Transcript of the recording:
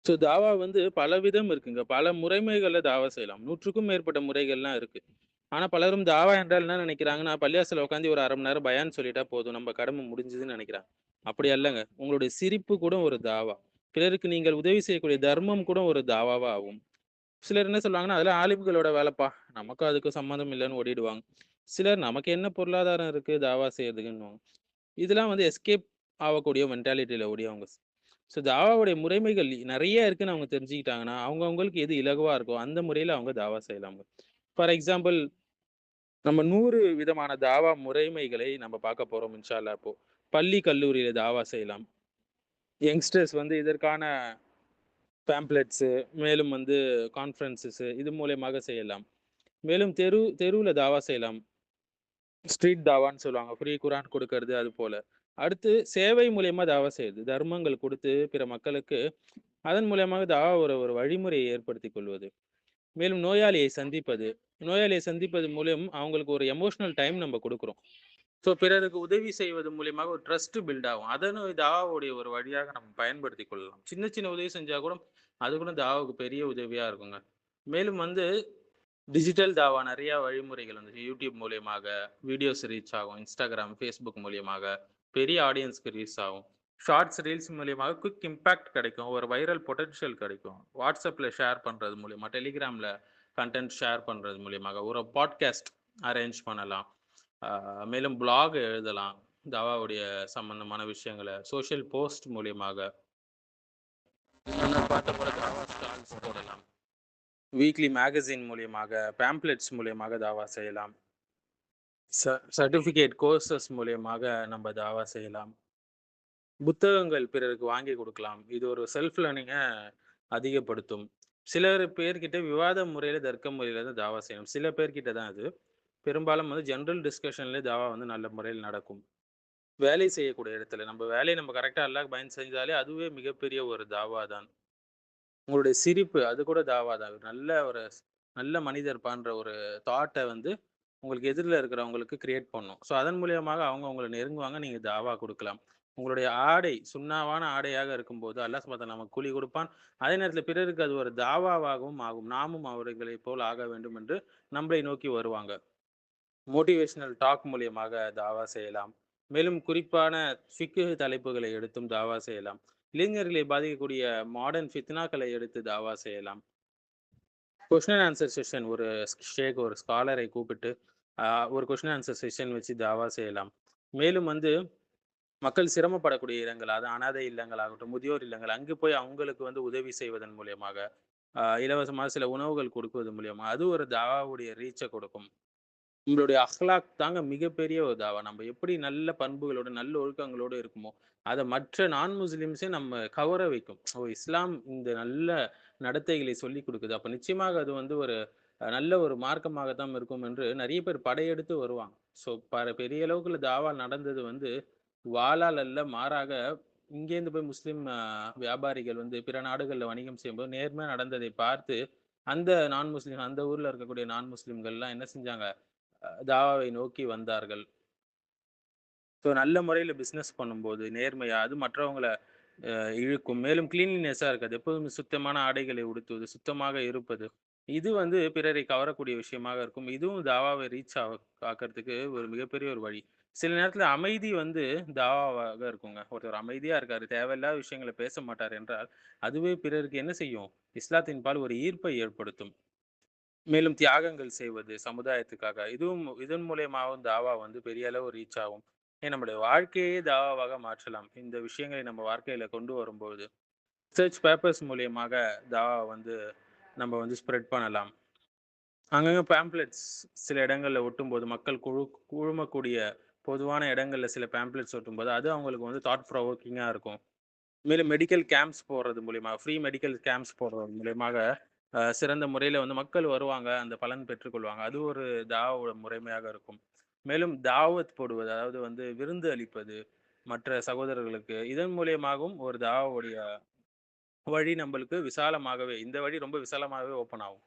So தாவா வந்து பலவிதம் இருக்குங்க. பல முறைமைகள்ல தாவா செய்யலாம். 100க்கும் மேற்பட்ட முறைகள்லாம் இருக்கு. ஆனா பலரும் தாவா என்றால் என்ன நினைக்கிறாங்கன்னா, பள்ளிவாசல்ல உட்காந்து ஒரு 1/2 மணி நேரம் பயான் சொல்லிட்டா போதும். நம்ம கடமை முடிஞ்சுதுன்னு நினைக்கிறாங்க. அப்படி அல்லங்க. உங்களுடைய சிரிப்பு கூட ஒரு தாவா. பிறருக்கு நீங்கள் உதவி செய்யக்கூடிய தர்மம் கூட ஒரு தாவாவா ஆகும். சிலர் என்ன சொல்லுவாங்கன்னா, அதெல்லாம் ஆலிம்களோட வேலைப்பா. நமக்கும் அதுக்கும் சம்மந்தம் இல்லன்னு ஓடிடுவாங்க. சிலர் நமக்கு என்ன பொருளாதாரம் இருக்கு தாவா செய்றதுக்குன்னுவாங்க. இதெல்லாம் வந்து எஸ்கேப் ஆவக்கூடிய மென்டாலிட்டில ஓடியவங்க. ஸோ தாவாவுடைய முறைமைகள் நெறைய இருக்குன்னு அவங்க தெரிஞ்சுக்கிட்டாங்கன்னா, அவங்கவங்களுக்கு எது இலகுவா இருக்கோ, அந்த முறையில அவங்க தாவா செய்யலாங்க. ஃபார் எக்ஸாம்பிள் நம்ம 100 விதமான தாவா முறைமைகளை நம்ம பார்க்க போறோம் இன்ஷா அல்லாஹ் இப்போ. பள்ளி, கல்லூரியில தாவா செய்யலாம். யங்ஸ்டர்ஸ் வந்து இதற்கான பேம்ப்ளெட்ஸு, மேலும் வந்து கான்ஃபரன்ஸஸ் இது மூலியமாக செய்யலாம். மேலும் தெருவுல தாவா செய்யலாம். ஸ்ட்ரீட் தாவான்னு சொல்லுவாங்க. ஃப்ரீ குரான் குடுக்கறது அது போல. அடுத்து சேவை மூலியமா தாவா செய்றது. தர்மங்கள் குடுத்து பிற மக்களுக்கு அதன் மூலியமாக தாவா ஒரு ஒரு வழிமுறையை ஏற்படுத்திக் கொள்வது. மேலும் நோயாளியை சந்திப்பது. நோயாளியை சந்திப்பது மூலியம் அவங்களுக்கு ஒரு எமோஷனல் டைம் நம்ம குடுக்குறோம். ஸோ பிறருக்கு உதவி செய்வது மூலியமாக ஒரு ட்ரஸ்ட் பில்ட் ஆகும். அதனும் தாவாவுடைய ஒரு வழியாக நம்ம பயன்படுத்திக் கொள்ளலாம். சின்ன சின்ன உதவி செஞ்சா கூட, அது கூட தாவாவுக்கு பெரிய உதவியா இருக்குங்க. மேலும் வந்து டிஜிட்டல் தாவா நெறைய வழிமுறைகள் வந்துச்சு. யூடியூப் மூலியமாக வீடியோஸ் ரீச் ஆகும். Instagram, Facebook மூலியமாக பெரிய ஆடியன்ஸ்க்கு ரீச் ஆகும். ஷார்ட்ஸ், ரீல்ஸ் மூலியமாக குயிக் இம்பாக்ட் கிடைக்கும். ஒரு வைரல் பொட்டன்ஷியல் கிடைக்கும். WhatsAppல ஷேர் பண்றது மூலியமா, Telegramல கன்டென்ட் ஷேர் பண்றது மூலியமாக, ஒரு பாட்காஸ்ட் அரேஞ்ச் பண்ணலாம். ஆ மேலும் ப்ளாக் எழுதலாம். தாவாவுடைய சம்பந்தமான விஷயங்கள சோசியல் போஸ்ட் மூலியமாக. முன்ன பார்த்த போல தாவா ஸ்டால்ஸ் போடலாம். வீக்லி மேகசின் மூலியமாக, பேம்ப்ளெட்ஸ் மூலியமாக தாவா செய்யலாம். சர்டிஃபிகேட் கோர்சஸ் மூலியமாக நம்ம தாவா செய்யலாம். புத்தகங்கள் பிறருக்கு வாங்கி குடுக்கலாம். இது ஒரு செல்ஃப் லேர்னிங்க அதிகப்படுத்தும். சிலர் பேர்கிட்ட விவாத முறையில, தர்க்க முறையில தான் தாவா செய்யணும். சில பேர்கிட்ட தான் அது. பெரும்பாலும் வந்து ஜெனரல் டிஸ்கஷன்லயே தாவா வந்து நல்ல முறையில் நடக்கும். வேலை செய்யக்கூடிய இடத்துல, நம்ம வேலைய நம்ம கரெக்ட்டா அல்லாஹ்க்கு பயந்து செஞ்சாலே, அதுவே மிகப்பெரிய ஒரு தாவா தான். உங்களுடைய சிரிப்பு, அது கூட தாவா தான். நல்ல ஒரு நல்ல மனிதர்ப்பான்ற ஒரு தாட்ட வந்து உங்களுக்கு எதிர்ல இருக்கிறவங்களுக்கு கிரியேட் பண்ணும். ஸோ, அதன் மூலியமாக அவங்க உங்கள நெருங்குவாங்க. நீங்க தாவா குடுக்கலாம். உங்களுடைய ஆடை சுண்ணாவான ஆடையாக இருக்கும்போது, அல்லாஹ் சுப்ஹானஹு வ தஆலா நமக்கு கூலி குடுப்பான். அதே நேரத்தில பிறருக்கு அது ஒரு தாவாவாகவும் ஆகும். நாமும் அவர்களைப் போல் ஆக வேண்டும் என்று நம்மளை நோக்கி வருவாங்க. மோட்டிவேஷனல் டாக் மூலியமாக தாவா செய்யலாம். மேலும் குறிப்பான ஃபிக்ஹ் தலைப்புகளை எடுத்தும் தாவா செய்யலாம். இளைஞர்களை பாதிக்கக்கூடிய மாடர்ன் ஃபித்னாக்களை எடுத்து தாவா செய்யலாம். கொஸ்டின் அண்ட் ஆன்சர் செஷன் ஒரு ஒரு ஸ்காலரை கூப்பிட்டு, அ ஒரு கொஸ்டின் ஆன்சர் செஷன் வச்சு தாவா செய்யலாம். மேலும் வந்து மக்கள் சிரமப்படக்கூடிய இடங்கள், அது அனாதை இல்லங்களாகட்டும், முதியோர் இல்லங்கள், அங்கு போய் அவங்களுக்கு வந்து உதவி செய்வதன் மூலியமாக, இலவசமா சில உணவுகள் கொடுக்குவது மூலியமா, அது ஒரு தாவாவுடைய ரீச்ச கொடுக்கும். உங்களுடைய அஹ்லாக் தாங்க மிகப்பெரிய ஒரு தாவா. நம்ம எப்படி நல்ல பண்புகளோட, நல்ல ஒழுக்கங்களோட இருக்குமோ, அத மற்ற நான் முஸ்லிம்ஸே நம்ம கவர வைக்கும். ஓ! இஸ்லாம் இந்த நல்ல நடத்தைகளை சொல்லிக் குடுக்குது. அப்ப நிச்சயமாக அது வந்து ஒரு நல்ல ஒரு மார்க்கமாக தான் இருக்கும் என்று நெறைய பேர் படையெடுத்து வருவாங்க. ஸோ பெரிய அளவுக்குள்ள தாவா நடந்தது வந்து வாளால் அல்ல, மாறாக இங்கேருந்து போய் முஸ்லிம் வியாபாரிகள் வந்து பிற நாடுகள்ல வணிகம் செய்யும்போது நேர்மையா நடந்ததை பார்த்து, அந்த நான் முஸ்லிம் அந்த ஊர்ல இருக்கக்கூடிய நான் முஸ்லிம்கள்லாம் என்ன செஞ்சாங்க? தாவாவை நோக்கி வந்தார்கள். ஸோ நல்ல முறையில பிசினஸ் பண்ணும்போது, நேர்மையா அது மற்றவங்கள அ இழுக்கும். மேலும் கிளீன்லினெஸ்ஸா இருக்காது. எப்போதும் சுத்தமான ஆடைகளை உடுத்துவது, சுத்தமாக இருப்பது. இது வந்து பிறரை கவரக்கூடிய விஷயமாக இருக்கும். இதுவும் தாவாவை ரீச் ஆக்கறதுக்கு ஒரு மிகப்பெரிய ஒரு வழி. சில நேரத்தில அமைதி வந்து தாவாவாக இருக்குங்க. ஒருத்தர் அமைதியா இருக்காரு, தேவையில்லாத விஷயங்கள பேச மாட்டார் என்றால், அதுவே பிறருக்கு என்ன செய்யும்? இஸ்லாத்தின் பால் ஒரு ஈர்ப்பை ஏற்படுத்தும். மேலும் தியாகங்கள் செய்வது சமுதாயத்துக்காக. இதன் மூலியமாவும் தாவா வந்து பெரிய அளவு ரீச் ஆகும். நம்முடைய வாழ்க்கையே தாவாவாக மாற்றலாம். இந்த விஷயங்களை நம்ம வாழ்க்கையில கொண்டு வரும்போது, ரிசர்ச் பேப்பர்ஸ் மூலியமாக தாவா வந்து நம்ம வந்து ஸ்ப்ரெட் பண்ணலாம். அங்கங்க பேம்ப்ளெட்ஸ் சில இடங்கள்ல ஒட்டும்போது, மக்கள் குழுமக்கூடிய பொதுவான இடங்கள்ல சில பேம்ப்ளெட்ஸ் ஒட்டும்போது, அது அவங்களுக்கு வந்து தாட் ப்ரொவோக்கிங்கா இருக்கும். மேலும் மெடிக்கல் கேம்ப்ஸ் போடுறது மூலியமா, ஃப்ரீ மெடிக்கல் கேம்ப்ஸ் போடுறது மூலியமாக, சிறந்த முறையில வந்து மக்கள் வருவாங்க. அந்த பலன் பெற்றுக்கொள்வாங்க. அது ஒரு தாவ முறைமையாக இருக்கும். மேலும் தாவத் போடுவது, அதாவது வந்து விருந்து அளிப்பது மற்ற சகோதரர்களுக்கு. இதன் மூலியமாகவும் ஒரு தாவாவுடைய வழி நம்பளுக்கு விசாலமாகவே இந்த வழி ரொம்ப விசாலமாகவே ஓப்பன் ஆகும்.